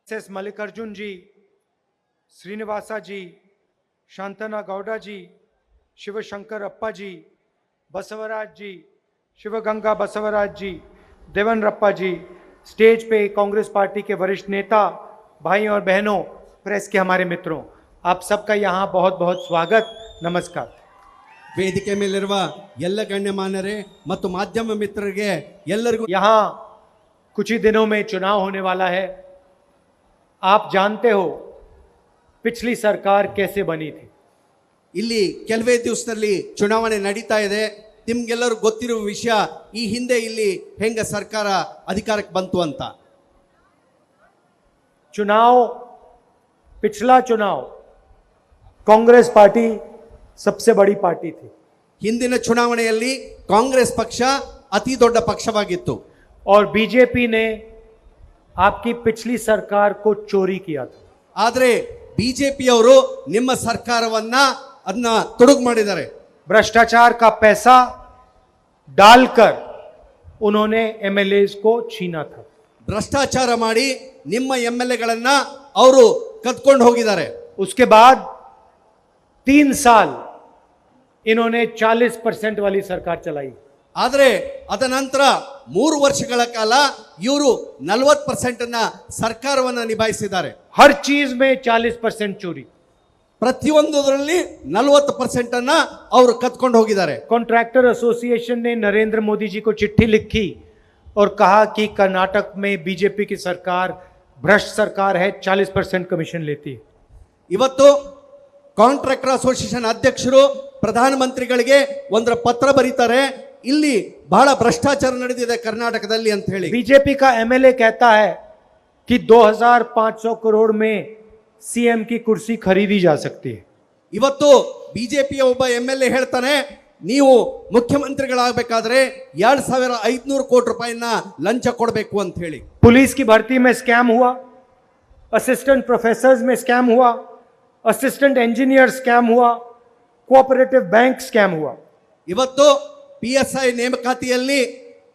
S Mallikarjun जी, श्रीनिवासा जी, शांतना गौड़ा जी, शिवशंकर अप्पा जी, बसवराज जी, शिवगंगा बसवराज जी, देवन रप्पा जी, stage पे Congress party के वरिष्ठ नेता, भाई और बहनों, प्रेस के हमारे मित्रों, आप सबका यहाँ बहुत बहुत स्वागत, नमस्कार। ವೇದಿಕೆ ಮೇಲಿರುವ ಎಲ್ಲ ಗಣ್ಯಮಾನ್ಯರೇ ಮತ್ತು ಮಾಧ್ಯಮ ಮಿತ್ರರಿಗೆ ಎಲ್ಲರಿಗೂ यहाँ कुछ ही दिनों में चुनाव होने वाला है। आप जानते हो पिछली सरकार कैसे बनी थी। ಇಲ್ಲಿ ಕೆಲವೇ ದಿವಸದಲ್ಲಿ ಚುನಾವಣೆ ನಡೀತಾ ಇದೆ. ನಿಮ್ಗೆಲ್ಲರೂ ಗೊತ್ತಿರುವ ವಿಷಯ, ಈ ಹಿಂದೆ ಇಲ್ಲಿ ಹೆಂಗ ಸರ್ಕಾರ ಅಧಿಕಾರಕ್ಕೆ ಬಂತು ಅಂತ. पिछला चुनाव कांग्रेस पार्टी सबसे बड़ी पार्टी थी। ಹಿಂದಿನ ಚುನಾವಣೆಯಲ್ಲಿ ಕಾಂಗ್ರೆಸ್ ಪಕ್ಷ ಅತಿ ದೊಡ್ಡ ಪಕ್ಷವಾಗಿತ್ತು. और बीजेपी ने आपकी पिछली सरकार को चोरी किया था। ಆದರೆ ಬಿಜೆಪಿಯವರು ನಿಮ್ಮ ಸರ್ಕಾರವನ್ನ ಅದನ್ನ ತೊಡಗು ಮಾಡಿದ್ದಾರೆ. भ्रष्टाचार का पैसा डालकर उन्होंने एमएलए को छीना था। ಭ್ರಷ್ಟಾಚಾರ ಮಾಡಿ ನಿಮ್ಮ ಎಂಎಲ್ಎಗಳನ್ನ ಅವರು ಕದ್ಕೊಂಡು ಹೋಗಿದ್ದಾರೆ. उसके बाद 3 साल इन्होंने 40% वाली सरकार चलाई। ಆದರೆ ಅದ ನಂತರ 3 ವರ್ಷಗಳ ಕಾಲ ಇವರು 40% ಸರ್ಕಾರವನ್ನ ನಿಭಾಯಿಸಿದ್ದಾರೆ. हर चीज में 40% चोरी। ಪ್ರತಿಯೊಂದರಲ್ಲಿ 40% ಅನ್ನ ಅವರು ಕದ್ಕೊಂಡು ಹೋಗಿದ್ದಾರೆ. कॉन्ट्रैक्टर एसोसिएशन ने नरेंद्र मोदी जी को चिट्ठी लिखी और कहा कि कर्नाटक में बीजेपी की सरकार भ्रष्ट सरकार है, 40% कमीशन लेती है। ಇವತ್ತು ಕಾಂಟ್ರಾಕ್ಟರ್ ಅಸೋಸಿಯೇಷನ್ ಅಧ್ಯಕ್ಷರು ಪ್ರಧಾನಮಂತ್ರಿಗಳಿಗೆ ಒಂದರ ಪತ್ರ ಬರೀತಾರೆ, ಇಲ್ಲಿ ಬಹಳ ಭ್ರಷ್ಟಾಚಾರ ನಡೆದಿದೆ ಕರ್ನಾಟಕದಲ್ಲಿ ಅಂತ ಹೇಳಿ. बीजेपी का एमएलए कहता है कि 2500 करोड़ में सीएम की कुर्सी खरीदी जा सकती है। ಇವತ್ತು ಬಿಜೆಪಿಯ ಒಬ್ಬ ಎಂಎಲ್ಎ ಹೇಳ್ತಾನೆ, ನೀವು ಮುಖ್ಯಮಂತ್ರಿಗಳಾಗಬೇಕಾದ್ರೆ 2500 ಕೋಟಿ ರೂಪಾಯಿನ ಲಂಚ ಕೊಡಬೇಕು ಅಂತ ಹೇಳಿ. पुलिस की भर्ती में स्कैम हुआ, असिस्टेंट प्रोफेसर्स में स्कैम हुआ, असिस्टेंट इंजीनियर स्कैम हुआ, कोऑपरेटिव बैंक स्कैम हुआ। ಇವತ್ತು PSI ನೇಮಕಾತಿಯಲ್ಲಿ,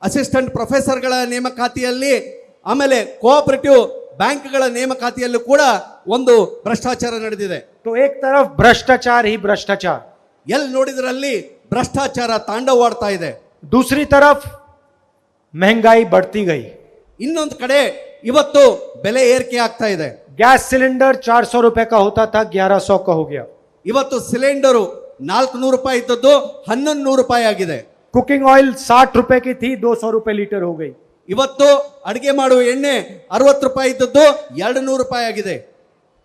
ಅಸಿಸ್ಟೆಂಟ್ ಪ್ರೊಫೆಸರ್ಗಳ ನೇಮಕಾತಿಯಲ್ಲಿ, ಆಮೇಲೆ ಕೋಆಪರೇಟಿವ್ ಬ್ಯಾಂಕ್ಗಳ ನೇಮಕಾತಿಯಲ್ಲೂ ಕೂಡ ಒಂದು ಭ್ರಷ್ಟಾಚಾರ ನಡೆದಿದೆ. तो एक तरफ भ्रष्टाचार ही भ्रष्टाचार, ಎಲ್ಲಿ ನೋಡಿದ್ರಲ್ಲಿ ಭ್ರಷ್ಟಾಚಾರ ತಾಂಡವಾಡ್ತಾ ಇದೆ. दूसरी तरफ महंगाई बढ़ती गई। ಇನ್ನೊಂದು ಕಡೆ ಇವತ್ತು ಬೆಲೆ ಏರಿಕೆ ಆಗ್ತಾ ಇದೆ. गैस सिलेंडर 400 रुपए का होता था, 1100 का हो गया। ಇವತ್ತು ಸಿಲಿಂಡರು 400 ರೂಪಾಯಿ ಇದ್ದದ್ದು 1100 ರೂಪಾಯಿ ಆಗಿದೆ. कुकिंग ऑयल 60 रुपए की थी, 200 रुपए लीटर हो गई। ಇವತ್ತು ಅಡಿಗೆ ಮಾಡುವ ಎಣ್ಣೆ 60 ರೂಪಾಯಿ ಇದ್ದದ್ದು 200 ರೂಪಾಯಿ ಆಗಿದೆ.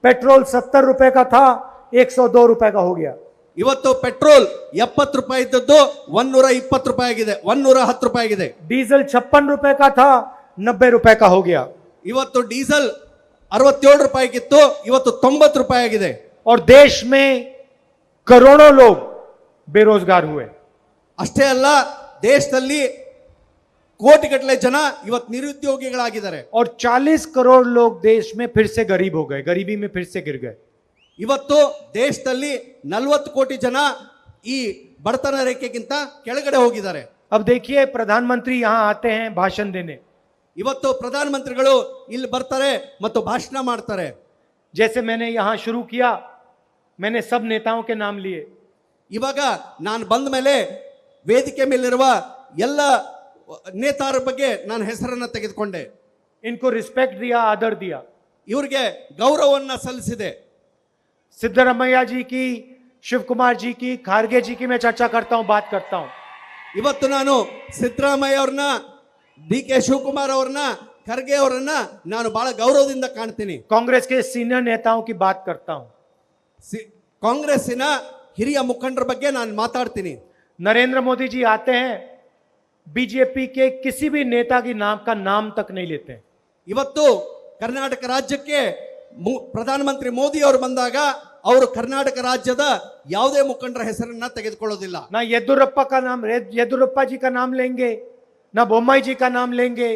पेट्रोल 70 रुपए का था, 102 रुपए का हो गया। ಇವತ್ತು ಪೆಟ್ರೋಲ್ 70 ರೂಪಾಯಿ ಇದ್ದದ್ದು 120 ರೂಪಾಯಿ ಆಗಿದೆ, 110 ರೂಪಾಯಿ ಆಗಿದೆ. डीजल 56 रुपए का था, 90 रुपए का हो गया। ಇವತ್ತು ಡೀಸೆಲ್ 67 ರೂಪಾಯಿಗಿತ್ತು, ಇವತ್ತು 90 ರೂಪಾಯಿ ಆಗಿದೆ. और देश में करोड़ों लोग बेरोजगार हुए। ಅಷ್ಟೇ ಅಲ್ಲ, ದೇಶದಲ್ಲಿ ಕೋಟಿಗಟ್ಟಲೆ ಜನ ಇವತ್ತು ನಿರುದ್ಯೋಗಿಗಳಾಗಿದ್ದಾರೆ. और 40 करोड़ लोग देश में फिर से गरीब हो गए, गरीबी में फिर से गिर गए। ಇವತ್ತು ದೇಶದಲ್ಲಿ 40 ಕೋಟಿ ಜನ ಈ ಬಡತನ ರೇಖೆಗಿಂತ ಕೆಳಗಡೆ ಹೋಗಿದ್ದಾರೆ. अब देखिए, प्रधानमंत्री यहाँ आते हैं भाषण देने। ಇವತ್ತು ಪ್ರಧಾನಮಂತ್ರಿಗಳು ಇಲ್ಲಿ ಬರ್ತಾರೆ ಮತ್ತು ಭಾಷಣ ಮಾಡ್ತಾರೆ. जैसे मैंने यहाँ शुरू किया, मैंने सब नेताओं के नाम लिए। ಇವಾಗ ನಾನು ಬಂದ ಮೇಲೆ ವೇದಿಕೆ ಮೇಲಿರುವ ಎಲ್ಲ ನೇತಾರ ಬಗ್ಗೆ ನಾನು ಹೆಸರನ್ನ ತೆಗೆದುಕೊಂಡೆ. इनको रिस्पेक्ट दिया, आदर दिया। ಇವರಿಗೆ ಗೌರವವನ್ನ ಸಲ್ಲಿಸಿದೆ. सिद्धरमैया जी की, शिव कुमार जी की, खारगे जी की मैं चर्चा करता हूं, बात करता हूं। ಇವತ್ತು ನಾನು ಸಿದ್ದರಾಮಯ್ಯ ಅವ್ರನ್ನ, DK ಶಿವಕುಮಾರ್ ಅವ್ರನ್ನ, ಖರ್ಗೆ ಅವರನ್ನ ನಾನು ಬಹಳ ಗೌರವದಿಂದ ಕಾಣ್ತೀನಿ. कांग्रेस के सीनियर नेताओं की बात करता हूं। ಕಾಂಗ್ರೆಸ್ಸಿನ ಹಿರಿಯ ಮುಖಂಡರ ಬಗ್ಗೆ ನಾನು ಮಾತಾಡ್ತೀನಿ. नरेंद्र मोदी जी आते हैं, बीजेपी के किसी भी नेता की नाम का नाम तक नहीं लेते। ಇವತ್ತು ಕರ್ನಾಟಕ ರಾಜ್ಯಕ್ಕೆ ಪ್ರಧಾನಮಂತ್ರಿ ಮೋದಿ ಅವರು ಬಂದಾಗ ಅವರು ಕರ್ನಾಟಕ ರಾಜ್ಯದ ಯಾವುದೇ ಮುಖಂಡರ ಹೆಸರನ್ನ ತೆಗೆದುಕೊಳ್ಳೋದಿಲ್ಲ. ना येदुरप्पा का नाम, येदुरप्पा जी का नाम लेंगे, ना बोम्मई जी का नाम लेंगे,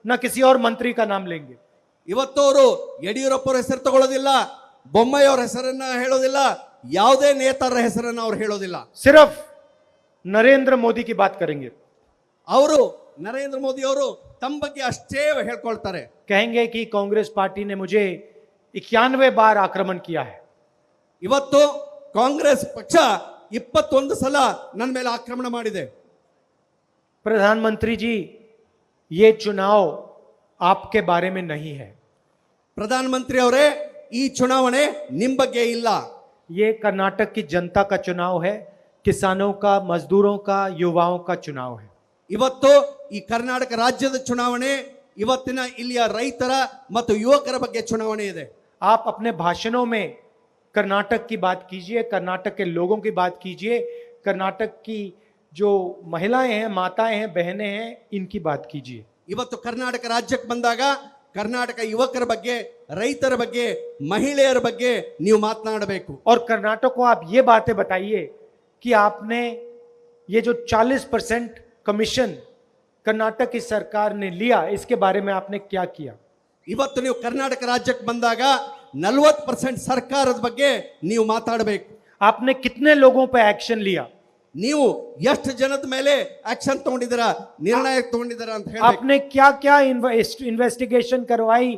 ना किसी और मंत्री का नाम लेंगे। ಇವತ್ತು ಅವರು ಯಡಿಯೂರಪ್ಪ ಅವರ ಹೆಸರು ತಗೊಳ್ಳೋದಿಲ್ಲ, ಬೊಮ್ಮಾಯಿ ಅವರ ಹೆಸರನ್ನ ಹೇಳೋದಿಲ್ಲ, ಯಾವುದೇ ನೇತಾರರ ಹೆಸರನ್ನ ಅವರು ಹೇಳೋದಿಲ್ಲ. सिर्फ नरेंद्र मोदी की बात करेंगे। ಅವರು ನರೇಂದ್ರ ಮೋದಿ ಅವರು ತಮ್ಮ ಬಗ್ಗೆ ಅಷ್ಟೇ ಹೇಳ್ಕೊಳ್ತಾರೆ. कहेंगे कि कांग्रेस पार्टी ने मुझे 91 बार आक्रमण किया है। ಇವತ್ತು ಕಾಂಗ್ರೆಸ್ ಪಕ್ಷ 21 ಸಲ ನನ್ನ ಮೇಲೆ ಆಕ್ರಮಣ ಮಾಡಿದೆ. प्रधानमंत्री जी, ये चुनाव आपके बारे में नहीं है। ಪ್ರಧಾನಮಂತ್ರಿ ಅವರೇ, ಈ ಚುನಾವಣೆ ನಿಮ್ ಬಗ್ಗೆ ಇಲ್ಲ. ये कर्नाटक की जनता का चुनाव है, किसानों का, मजदूरों का, युवाओं का चुनाव है। ಇವತ್ತು ಈ ಕರ್ನಾಟಕ ರಾಜ್ಯದ ಚುನಾವಣೆ, ಇವತ್ತಿನ ಇಲ್ಲಿಯ ರೈತರ ಮತ್ತು ಯುವಕರ ಬಗ್ಗೆ ಚುನಾವಣೆ ಇದೆ. आप अपने भाषणों में कर्नाटक की बात कीजिए, कर्नाटक के लोगों की बात कीजिए, कर्नाटक की जो महिलाएं हैं, माताएं हैं, बहनें हैं, इनकी बात कीजिए। ಇವತ್ತು ಕರ್ನಾಟಕ ರಾಜ್ಯಕ್ಕೆ ಬಂದಾಗ ಕರ್ನಾಟಕ ಯುವಕರ ಬಗ್ಗೆ, ರೈತರ ಬಗ್ಗೆ, ಮಹಿಳೆಯರ ಬಗ್ಗೆ ನೀವು ಮಾತನಾಡಬೇಕು. और कर्नाटक को आप ये बातें बताइए कि आपने ये जो 40% कमीशन कर्नाटक की सरकार ने लिया, इसके बारे में आपने क्या किया? ಇವತ್ತು ನೀವು ಕರ್ನಾಟಕ ರಾಜ್ಯಕ್ಕೆ ಬಂದಾಗ 40% ಸರ್ಕಾರದ ಬಗ್ಗೆ ನೀವು ಮಾತಾಡಬೇಕು. आपने कितने लोगों पर एक्शन लिया? ನೀವು ಎಷ್ಟು ಜನದ ಮೇಲೆ ಆಕ್ಷನ್ ತಗೊಂಡಿದ್ದೀರಾ, ನಿರ್ಣಯ ತಗೊಂಡಿದ್ದೀರಾ ಅಂತ ಹೇಳಿ. आपने क्या क्या इन्वेस्टिगेशन करवाई,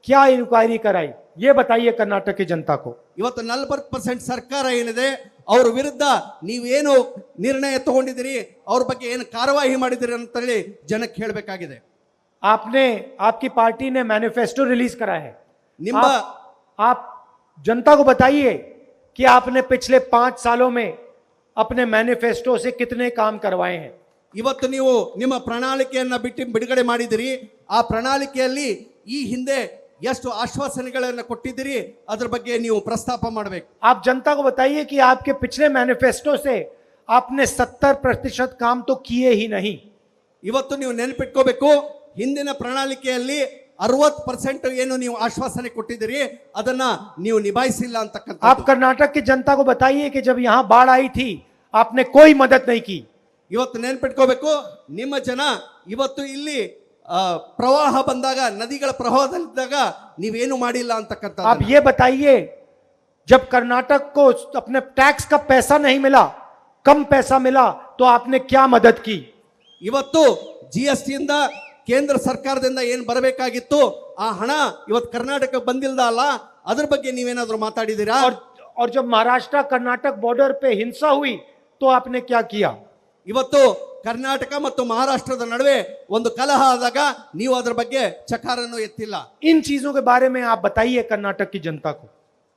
क्या इंक्वायरी कराई, ये बताइए कर्नाटक की जनता को। ಇವತ್ತು 40% ಸರ್ಕಾರ ಏನಿದೆ ಅವ್ರ ವಿರುದ್ಧ ನೀವೇನು ನಿರ್ಣಯ ತಗೊಂಡಿದ್ದೀರಿ, ಅವ್ರ ಬಗ್ಗೆ ಏನು ಕಾರ್ಯವಾಹಿ ಮಾಡಿದಿರಿ ಅಂತ ಹೇಳಿ ಜನಕ್ಕೆ ಹೇಳಬೇಕಾಗಿದೆ. आपने, आपकी पार्टी ने मैनिफेस्टो रिलीज करा है। ನಿಮ್ಮ आप जनता को बताइए कि आपने पिछले 5 सालों में अपने मैनिफेस्टो से कितने काम करवाए हैं। ಇವತ್ತು ನೀವು ನಿಮ್ಮ ಪ್ರಣಾಳಿಕೆಯನ್ನ ಬಿಡುಗಡೆ ಮಾಡಿದಿರಿ. ಆ ಪ್ರಣಾಳಿಕೆಯಲ್ಲಿ ಈ ಹಿಂದೆ ಎಷ್ಟು ಆಶ್ವಾಸನೆಗಳನ್ನು ಕೊಟ್ಟಿದ್ದೀರಿ ಅದರ ಬಗ್ಗೆ ನೀವು ಪ್ರಸ್ತಾಪ ಮಾಡಬೇಕು. आप जनता को बताइए कि आपके पिछले मैनिफेस्टो से आपने 70% काम तो किए ही नहीं। ಇವತ್ತು ನೀವು ನೆನಪಿಟ್ಕೋಬೇಕು, ಹಿಂದಿನ ಪ್ರಣಾಳಿಕೆಯಲ್ಲಿ 60% ಏನು ನೀವು ಆಶ್ವಾಸನೆ ಕೊಟ್ಟಿದ್ದೀರಿ ಅದನ್ನ ನೀವು ನಿಭಾಯಿಸಿಲ್ಲ ಅಂತಕ್ಕಂಥ. आप कर्नाटक की जनता को बताइए कि जब यहां बाढ़ आई थी आपने कोई मदद नहीं की। ಇವತ್ತು ನೆನಪಿಟ್ಕೋಬೇಕು, ನಿಮ್ಮ ಜನ ಇವತ್ತು ಇಲ್ಲಿ ಪ್ರವಾಹ ಬಂದಾಗ, ನದಿಗಳ ಪ್ರವಾಹದಲ್ಲಿದ್ದಾಗ ನೀವೇನು ಮಾಡಿಲ್ಲ ಅಂತಕ್ಕಂಥ. आप ये बताइए, जब कर्नाटक को अपने टैक्स का पैसा नहीं मिला, कम पैसा मिला, तो आपने क्या मदद की? ಇವತ್ತು GST ಇಂದ ಕೇಂದ್ರ ಸರ್ಕಾರದಿಂದ ಏನು ಬರಬೇಕಾಗಿತ್ತು ಆ ಹಣ ಇವತ್ತು ಕರ್ನಾಟಕ ಬಂದಿಲ್ದ ಅಲ್ಲ, ಅದ್ರ ಬಗ್ಗೆ ನೀವೇನಾದ್ರೂ ಮಾತಾಡಿದ್ದೀರಾ? और जब महाराष्ट्र कर्नाटक बॉर्डर पे हिंसा हुई तो आपने क्या किया? ಇವತ್ತು ಕರ್ನಾಟಕ ಮತ್ತು ಮಹಾರಾಷ್ಟ್ರದ ನಡುವೆ ಒಂದು ಕಲಹ ಆದಾಗ ನೀವು ಅದರ ಬಗ್ಗೆ ಚಕಾರನ್ನು ಎತ್ತಿಲ್ಲ. इन चीजों के बारे में आप बताइए कर्नाटक की जनता को।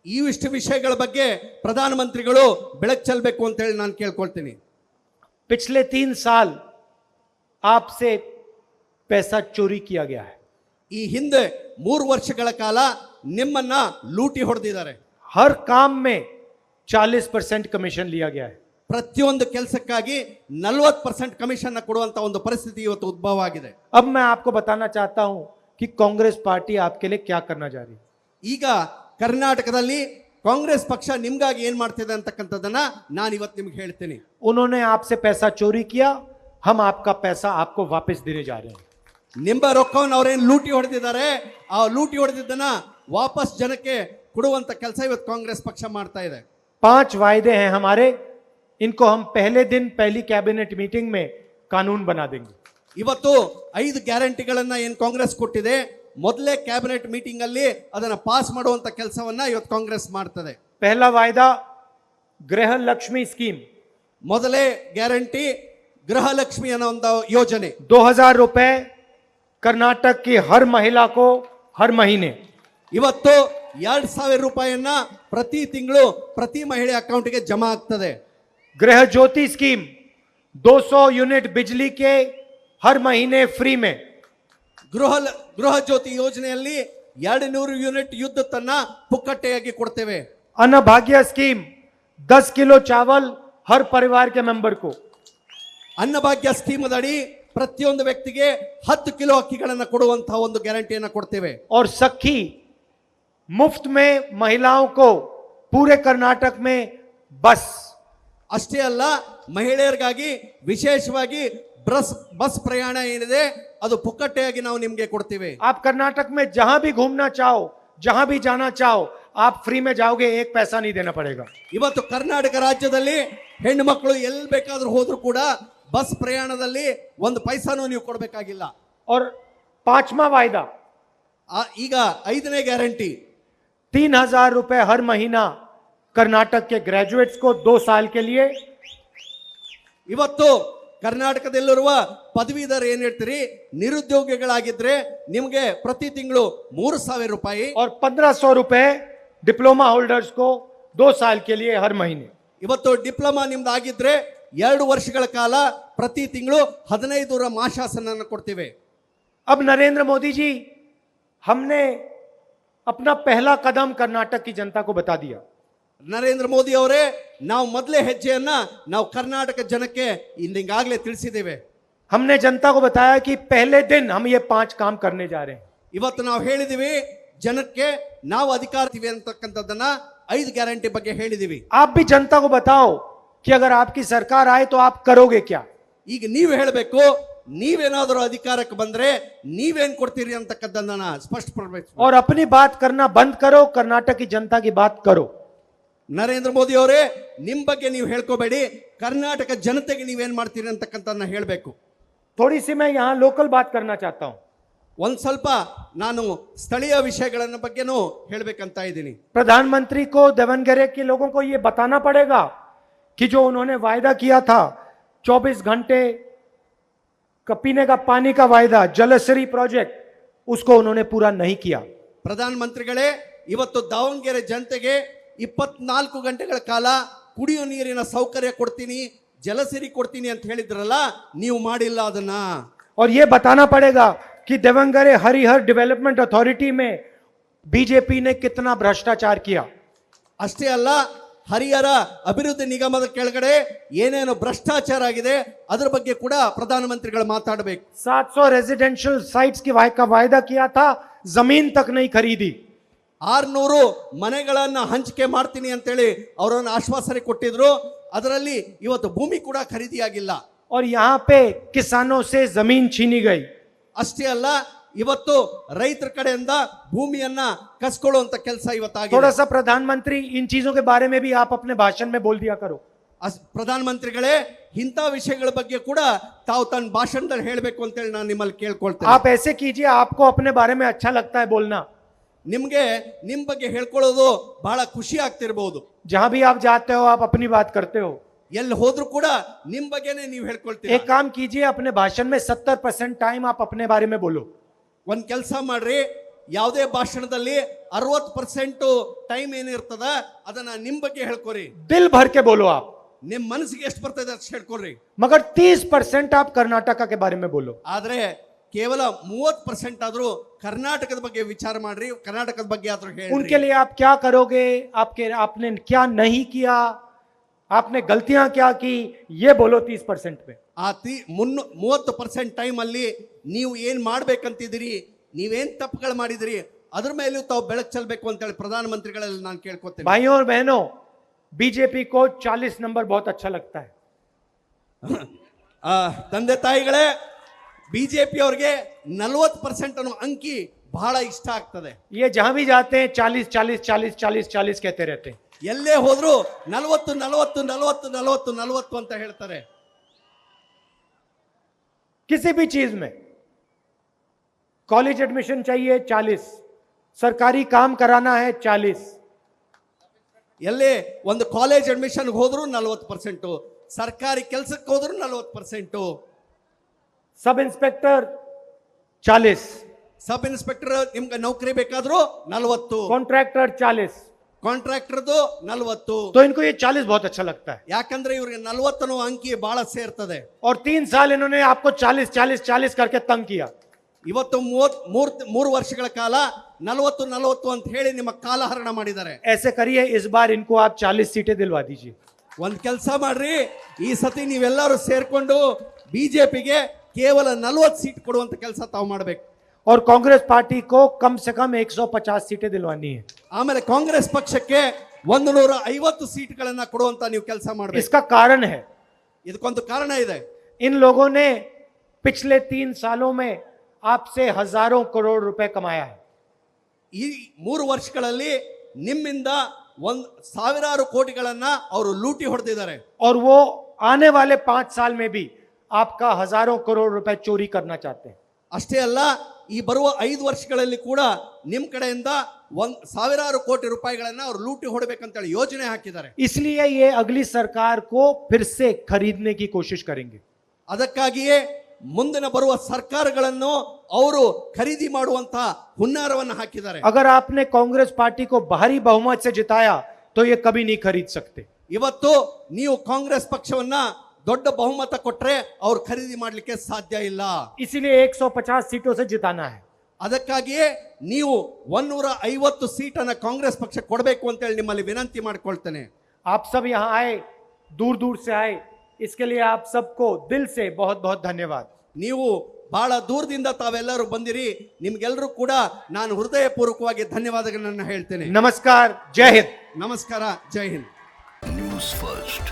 ಇವಿಷ್ಟು ವಿಷಯಗಳ ಬಗ್ಗೆ ಪ್ರಧಾನಮಂತ್ರಿಗಳು ಬೆಳಕು ಚೆಲ್ಲಬೇಕು ಅಂತ ಹೇಳಿ ನಾನು ಕೇಳ್ಕೊಳ್ತೀನಿ. पिछले 3 साल आपसे पैसा चोरी किया गया है। ಈ ಹಿಂದೆ 3 ವರ್ಷಗಳ ಕಾಲ ನಿಮ್ಮನ್ನ ಲೂಟಿ ಹೊಡೆದಿದ್ದಾರೆ. हर काम में 40% कमीशन लिया गया है। ಪ್ರತಿಯೊಂದು ಕೆಲಸಕ್ಕಾಗಿ 40% ಕಮಿಷನ್ ಕೊಡುವಂತ ಒಂದು ಪರಿಸ್ಥಿತಿ ಇವತ್ತು ಉದ್ಭವ ಆಗಿದೆ. अब मैं आपको बताना चाहता हूं कि कांग्रेस पार्टी आपके लिए क्या करना जा रही है। ಈಗ ಕರ್ನಾಟಕದಲ್ಲಿ ಕಾಂಗ್ರೆಸ್ ಪಕ್ಷ ನಿಮ್ಗಾಗಿ ಏನ್ ಮಾಡ್ತಿದೆ ಅಂತಕ್ಕಂಥದ್ದನ್ನ ನಾನು ಇವತ್ತು ನಿಮ್ಗೆ ಹೇಳ್ತೀನಿ. उन्होंने आपसे पैसा चोरी किया, हम आपका पैसा आपको वापस देने जा रहे हैं। ನಿಮ್ಮ ರೊಕ್ಕವನ್ನು ಅವ್ರೇನು ಲೂಟಿ ಹೊಡೆದಿದ್ದಾರೆ, ಆ ಲೂಟಿ ಹೊಡೆದಿದ್ದನ್ನ ವಾಪಸ್ ಜನಕ್ಕೆ ಕೊಡುವಂತ ಕೆಲಸ ಇವತ್ತು ಕಾಂಗ್ರೆಸ್ ಪಕ್ಷ ಮಾಡ್ತಾ ಇದೆ. 5 वायदे हैं हमारे, इनको हम पहले दिन पहली कैबिनेट मीटिंग में कानून बना देंगे। ಇವತ್ತು 5 ಗ್ಯಾರಂಟಿಗಳನ್ನ ಏನು ಕಾಂಗ್ರೆಸ್ ಕೊಟ್ಟಿದೆ, ಮೊದಲೇ ಕ್ಯಾಬಿನೆಟ್ ಮೀಟಿಂಗ್ ಅಲ್ಲಿ ಅದನ್ನ ಪಾಸ್ ಮಾಡುವಂತ ಕೆಲಸವನ್ನ ಇವತ್ತು ಕಾಂಗ್ರೆಸ್ ಮಾಡ್ತದೆ. पहला वायदा गृह लक्ष्मी स्कीम, ಮೊದಲೇ ಗ್ಯಾರಂಟಿ ಗೃಹಲಕ್ಷ್ಮಿ ಅನ್ನೋ ಒಂದು ಯೋಜನೆ. 2000 रुपए कर्नाटक की हर महिला को हर महीने। ಇವತ್ತು 2000 ರೂಪಾಯಿಯನ್ನ ಪ್ರತಿ ತಿಂಗಳು ಪ್ರತಿ ಮಹಿಳೆ ಅಕೌಂಟ್ಗೆ ಜಮಾ ಆಗ್ತದೆ. गृह ज्योति स्कीम, 200 यूनिट बिजली के हर महीने फ्री में। ಗೃಹ ಜ್ಯೋತಿ ಯೋಜನೆಯಲ್ಲಿ 200 ಯೂನಿಟ್ ವಿದ್ಯುತ್ತನ್ನ ಪುಕ್ಕಟ್ಟೆಯಾಗಿ ಕೊಡ್ತೇವೆ. अन्न भाग्य स्कीम, 10 किलो चावल हर परिवार के मेंबर को। ಅನ್ನಭಾಗ್ಯ ಸ್ಕೀಮ್ ಅಡಿ ಪ್ರತಿಯೊಂದು ವ್ಯಕ್ತಿಗೆ 10 ಕಿಲೋ ಅಕ್ಕಿಗಳನ್ನು ಕೊಡುವಂತಹ ಒಂದು ಗ್ಯಾರಂಟಿಯನ್ನು ಕೊಡ್ತೇವೆ. और सखी, मुफ्त में महिलाओं को पूरे कर्नाटक में बस। ಅಷ್ಟೇ ಅಲ್ಲ, ಮಹಿಳೆಯರಿಗಾಗಿ ವಿಶೇಷವಾಗಿ ಬಸ್ ಪ್ರಯಾಣ ಏನಿದೆ ಅದು ಪುಕ್ಕಟ್ಟೆಯಾಗಿ ನಾವು ನಿಮಗೆ ಕೊಡ್ತೀವಿ. आप कर्नाटक में जहां भी घूमना चाहो, जहां भी जाना चाहो, आप फ्री में जाओगे, 1 पैसा नहीं देना पड़ेगा। ಇವತ್ತು ಕರ್ನಾಟಕ ರಾಜ್ಯದಲ್ಲಿ ಹೆಣ್ಣು ಮಕ್ಕಳು ಎಲ್ಲಿ ಬೇಕಾದ್ರೂ ಹೋದ್ರೂ ಕೂಡ ಬಸ್ ಪ್ರಯಾಣದಲ್ಲಿ 1 ಪೈಸಾನೂ ನೀವು ಕೊಡಬೇಕಾಗಿಲ್ಲ. और पांचवा वायदा, ಈಗ 5ನೇ ಗ್ಯಾರಂಟಿ 3,000 रुपए हर महीना कर्नाटक के ग्रेजुएट्स को 2 साल के लिए। ಇವತ್ತು ಕರ್ನಾಟಕದಲ್ಲಿರುವ ಪದವೀಧರ ಏನ್ ಹೇಳ್ತೀರಿ, ನಿರುದ್ಯೋಗಿಗಳಾಗಿದ್ರೆ ನಿಮಗೆ ಪ್ರತಿ ತಿಂಗಳು 3,000 ರೂಪಾಯಿ और 1,500 रुपए डिप्लोमा होल्डर्स को 2 साल के लिए हर महीने। ಇವತ್ತು ಡಿಪ್ಲೊಮಾ ನಿಮ್ದು ಆಗಿದ್ರೆ 2 ವರ್ಷಗಳ ಕಾಲ ಪ್ರತಿ ತಿಂಗಳು 15,000 ಮಾಸಾಸನ ಕೊಡ್ತೀವಿ। अब नरेंद्र मोदी जी, हमने अपना पहला कदम कर्नाटक की जनता को बता दिया। ನರೇಂದ್ರ ಮೋದಿ ಅವರೇ, ನಾವು ಮೊದಲೇ ಹೆಜ್ಜೆಯನ್ನ ನಾವು ಕರ್ನಾಟಕ ಜನಕ್ಕೆ ಈಗಾಗಲೇ ತಿಳಿಸಿದ್ದೇವೆ। हमने जनता को बताया कि पहले दिन हम ये 5 काम करने जा रहे हैं। ಇವತ್ತು ನಾವು ಹೇಳಿದೀವಿ ಜನಕ್ಕೆ, ನಾವು ಅಧಿಕಾರತೀವಿ ಅಂತಕ್ಕಂಥದ್ದನ್ನ 5 ಗ್ಯಾರಂಟಿ ಬಗ್ಗೆ ಹೇಳಿದೀವಿ। आप भी जनता को बताओ कि अगर आपकी सरकार आए तो आप करोगे क्या। ಈಗ ನೀವು ಹೇಳಬೇಕು, ನೀವೇನಾದರೂ ಅಧಿಕಾರಕ್ಕೆ ಬಂದ್ರೆ ನೀವೇನ್ ಕೊಡ್ತೀರಿ ಅಂತಕ್ಕದ್ದನ್ನ ಸ್ಪಷ್ಟಪಡಬೇಕು। और अपनी बात करना बंद करो, कर्नाटक की जनता की बात करो। ನರೇಂದ್ರ ಮೋದಿ ಅವರೇ, ನಿಮ್ ಬಗ್ಗೆ ನೀವು ಹೇಳ್ಕೋಬೇಡಿ, ಕರ್ನಾಟಕ ಜನತೆಗೆ ನೀವೇನ್ ಮಾಡ್ತೀರಿ ಅಂತಕ್ಕಂಥದ್ದನ್ನ ಹೇಳಬೇಕು। थोड़ी सी मैं यहाँ लोकल बात करना चाहता हूँ। ಒಂದ್ ಸ್ವಲ್ಪ ನಾನು ಸ್ಥಳೀಯ ವಿಷಯಗಳನ್ನ ಬಗ್ಗೆನೂ ಹೇಳ್ಬೇಕಂತ ಇದ್ದೀನಿ। प्रधानमंत्री को देवनगरे के लोगों को ये बताना पड़ेगा कि जो उन्होंने वायदा किया था 24 घंटे का पीने का पानी का वायदा, जलश्री प्रोजेक्ट, उसको उन्होंने पूरा नहीं किया। ಪ್ರಧಾನಮಂತ್ರಿಗಳೇ, ಇವತ್ತು ದಾವಣಗೆರೆ ಜನತೆಗೆ 24 ಗಂಟೆಗಳ ಕಾಲ ಕುಡಿಯೋ ನೀರಿನ ಸೌಕರ್ಯ ಕೊಡ್ತೀನಿ, ಜಲಸಿರಿ ಕೊಡ್ತೀನಿ ಅಂತ ಹೇಳಿದ್ರಲ್ಲ, ನೀವು ಮಾಡಿಲ್ಲ ಅದನ್ನ। और ये बताना पड़ेगा कि देवनगरे हरिहर डेवलपमेंट अथॉरिटी में बीजेपी ने कितना भ्रष्टाचार किया। ಅಷ್ಟೇ ಅಲ್ಲ, ಹರಿಹರ ಅಭಿವೃದ್ಧಿ ನಿಗಮದ ಕೆಳಗಡೆ ಏನೇನು ಭ್ರಷ್ಟಾಚಾರ ಆಗಿದೆ ಅದರ ಬಗ್ಗೆ ಕೂಡ ಪ್ರಧಾನಮಂತ್ರಿಗಳು ಮಾತಾಡಬೇಕು। 700 रेजिडेंशियल साइट्स की का वायदा किया था, जमीन तक नहीं खरीदी। 600 ಮನೆಗಳನ್ನ ಹಂಚಿಕೆ ಮಾಡ್ತೀನಿ ಅಂತೇಳಿ ಅವರನ್ನು ಆಶ್ವಾಸನೆ ಕೊಟ್ಟಿದ್ರು, ಅದರಲ್ಲಿ ಇವತ್ತು ಭೂಮಿ ಕೂಡ ಖರೀದಿಯಾಗಿಲ್ಲ। और यहाँ पे किसानों से जमीन छीनी गई। ಅಷ್ಟೇ ಅಲ್ಲ, ಇವತ್ತು ರೈತರ ಕಡೆಯಿಂದ ಭೂಮಿಯನ್ನ ಕಸ್ಕೊಳ್ಳುವಂತ ಕೆಲಸ थोड़ा ಇವತ್ತಾಗಿದೆ। सा प्रधानमंत्री इन चीजों के बारे में भी आप अपने भाषण में बोल दिया करो। ಪ್ರಧಾನಮಂತ್ರಿಗಳೇ, ಇಂಥ ವಿಷಯಗಳ ಬಗ್ಗೆ ಕೂಡ ತಾವು ತನ್ನ ಭಾಷಣದಲ್ಲಿ ಹೇಳಬೇಕು ಅಂತೇಳಿ ನಾನು ನಿಮ್ಮಲ್ಲಿ ಕೇಳ್ಕೊಳ್ತೇನೆ। आप ऐसे कीजिए, आपको अपने बारे में अच्छा लगता है बोलना। ನಿಮ್ಗೆ ನಿಮ್ ಬಗ್ಗೆ ಹೇಳ್ಕೊಳ್ಳೋದು ಬಹಳ ಖುಷಿ ಆಗ್ತಿರ್ಬಹುದು। जहां भी आप जाते हो आप अपनी बात करते हो। ಎಲ್ಲಿ ಹೋದ್ರು ಕೂಡ ನಿಮ್ ಬಗ್ಗೆನೇ ನೀವು ಹೇಳ್ಕೊಳ್ತೀರಿ। एक काम कीजिए, अपने भाषण में 70% टाइम आप अपने बारे में बोलो। ಒಂದ್ ಕೆಲಸ ಮಾಡ್ರಿ, ಯಾವುದೇ ಭಾಷಣದಲ್ಲಿ 60% ಟೈಮ್ ಏನಿರ್ತದ ಅದನ್ನ ನಿಮ್ ಬಗ್ಗೆ ಹೇಳ್ಕೊರಿ। दिल भर के बोलो आप, ನಿಮ್ ಮನಸ್ಸಿಗೆ ಎಷ್ಟು ಬರ್ತದೆ ಅಷ್ಟು ಹೇಳ್ಕೊರಿ। मगर 30% आप कर्नाटका के बारे में बोलो। ಆದ್ರೆ ಕೇವಲ 30% ಆದ್ರೂ ಕರ್ನಾಟಕದ ಬಗ್ಗೆ ವಿಚಾರ ಮಾಡ್ರಿ, ಕರ್ನಾಟಕದ ಬಗ್ಗೆ ಆದ್ರೂ उनके ಹೇಳಿ। लिए आप क्या करोगे, आपने क्या नहीं किया, आपने गलतियां क्या की, ये बोलो 30% में। ಆ 30% ಟೈಮ್ ಅಲ್ಲಿ ನೀವು ಏನ್ ಮಾಡ್ಬೇಕಂತಿದ್ದೀರಿ, ನೀವೇನ್ ತಪ್ಪುಗಳು ಮಾಡಿದಿರಿ ಅದ್ರ ಮೇಲೂ ತಾವು ಬೆಳಕು ಚೆಲ್ಲಬೇಕು ಅಂತ ಹೇಳಿ ಪ್ರಧಾನಮಂತ್ರಿಗಳಲ್ಲಿ ನಾನು ಕೇಳ್ಕೊತೇನೆ। भाइयों और बहनों, बीजेपी को 40 नंबर बहुत अच्छा लगता है। ತಂದೆ ತಾಯಿಗಳೇ, ಬಿಜೆಪಿ ಅವರಿಗೆ 40% ಅನ್ನೋ ಅಂಕಿ ಬಹಳ ಇಷ್ಟ ಆಗ್ತದೆ। ये जहां भी जाते हैं 40 40 40 40 40 कहते रहते हैं। ಎಲ್ಲೇ ಹೋದ್ರು 40 40 40 40 40 ಅಂತ ಹೇಳ್ತಾರೆ। किसी भी चीज में, कॉलेज एडमिशन चाहिए 40, सरकारी काम कराना है 40, ಎಲ್ಲೇ ಒಂದು ಕಾಲೇಜ್ ಅಡ್ಮಿಷನ್ ಹೋದ್ರು 40%, ಸರ್ಕಾರಿ ಕೆಲಸಕ್ಕೆ ಹೋದ್ರು 40%, सब इंस्पेक्टर 40, ಸಬ್ ಇನ್ಸ್ಪೆಕ್ಟರ್ ನಿಮ್ಗೆ ನೌಕರಿ ಬೇಕಾದ್ರೂ 40, कॉन्ट्रैक्टर 40। ಕಾಂಟ್ರಾಕ್ಟರ್ದು 40। तो इनको ये 40 बहुत अच्छा लगता है। ಯಾಕಂದ್ರೆ ಇವ್ರಿಗೆ 40 ಅನ್ನೋ ಅಂಕಿ ಬಹಳ ಸೇರ್ತದೆ। और 3 साल इन्होंने आपको 40 40 40 करके तंग किया। ಇವತ್ತು 3 ವರ್ಷಗಳ ಕಾಲ 40 40 ಅಂತ ಹೇಳಿ ನಿಮ್ಮ ಕಾಲಹರಣ ಮಾಡಿದ್ದಾರೆ। ऐसे करिए, इस बार इनको आप 40 सीटें दिलवा दीजिए। ಒಂದ್ ಕೆಲಸ ಮಾಡ್ರಿ, ಈ ಸತಿ ನೀವೆಲ್ಲರೂ ಸೇರ್ಕೊಂಡು ಬಿಜೆಪಿಗೆ ಕೇವಲ 40 ಸೀಟ್ ಕೊಡುವಂತ ಕೆಲಸ ತಾವು ಮಾಡಬೇಕು। और कांग्रेस पार्टी को कम से कम 150 सीटें दिलवानी है। ಆಮೇಲೆ ಕಾಂಗ್ರೆಸ್ ಪಕ್ಷಕ್ಕೆ 150 ಸೀಟ್ಗಳನ್ನ ಕೊಡುವಂತ ನೀವು ಕೆಲಸ ಮಾಡಬೇಕು। इसका कारण है, ಇದಕ್ಕೊಂದು ಕಾರಣ ಇದೆ। इन लोगों ने पिछले 3 सालों में आपसे हजारों करोड़ रुपए कमाया है। ಈ 3 ವರ್ಷಗಳಲ್ಲಿ ನಿಮ್ಮಿಂದ 1,000 ಕೋಟಿಗಳನ್ನ ಅವರು ಲೂಟಿ ಹೊಡೆದಿದ್ದಾರೆ। और वो आने वाले 5 साल में भी आपका हजारों करोड़ रुपए चोरी करना चाहते हैं। ಅಷ್ಟೇ ಅಲ್ಲ, ಈ ಬರುವ 5 ವರ್ಷಗಳಲ್ಲಿ ಕೂಡ ನಿಮ್ ಕಡೆಯಿಂದ ಸಾವಿರಾರು ಕೋಟಿ ರೂಪಾಯಿಗಳನ್ನ ಅವ್ರು ಲೂಟಿ ಹೊಡಬೇಕಂತೇಳಿ ಯೋಜನೆ ಹಾಕಿದ್ದಾರೆ. इसलिए ये अगली सरकार को फिर से खरीदने की कोशिश करेंगे. ಅದಕ್ಕಾಗಿಯೇ ಮುಂದಿನ ಬರುವ ಸರ್ಕಾರಗಳನ್ನು ಅವರು ಖರೀದಿ ಮಾಡುವಂತಹ ಹುನ್ನಾರವನ್ನು ಹಾಕಿದ್ದಾರೆ. अगर आपने कांग्रेस पार्टी को बाहरी बहुमत से जिताया तो ये कभी नहीं खरीद सकते. ಇವತ್ತು ನೀವು ಕಾಂಗ್ರೆಸ್ ಪಕ್ಷವನ್ನ ದೊಡ್ಡ ಬಹುಮತ ಕೊಟ್ರೆ ಅವ್ರು ಖರೀದಿ ಮಾಡ್ಲಿಕ್ಕೆ ಸಾಧ್ಯ ಇಲ್ಲ. इसीलिए 150 सीटों से जिताना है. ಅದಕ್ಕಾಗಿಯೇ ನೀವು 150 ಸೀಟನ್ನ ಕಾಂಗ್ರೆಸ್ ಪಕ್ಷ ಕೊಡಬೇಕು ಅಂತ ಹೇಳಿ ನಿಮ್ಮಲ್ಲಿ ವಿನಂತಿ ಮಾಡ್ಕೊಳ್ತೇನೆ. आप सब यहाँ आए, दूर दूर से आए, इसके लिए आप सबको दिल से बहुत बहुत धन्यवाद. ನೀವು ಬಹಳ ದೂರದಿಂದ ತಾವೆಲ್ಲರೂ ಬಂದಿರಿ, ನಿಮ್ಗೆಲ್ಲರೂ ಕೂಡ ನಾನು ಹೃದಯಪೂರ್ವಕವಾಗಿ ಧನ್ಯವಾದಗಳನ್ನ ಹೇಳ್ತೇನೆ. नमस्कार, जय हिंद. ನಮಸ್ಕಾರ, ಜೈ ಹಿಂದ್. ನ್ಯೂಸ್ ಫಸ್ಟ್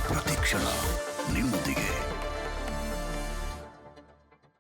ಪ್ರತಿಕ್ಷಣ ನಿಮ್ಮೊಂದಿಗೆ.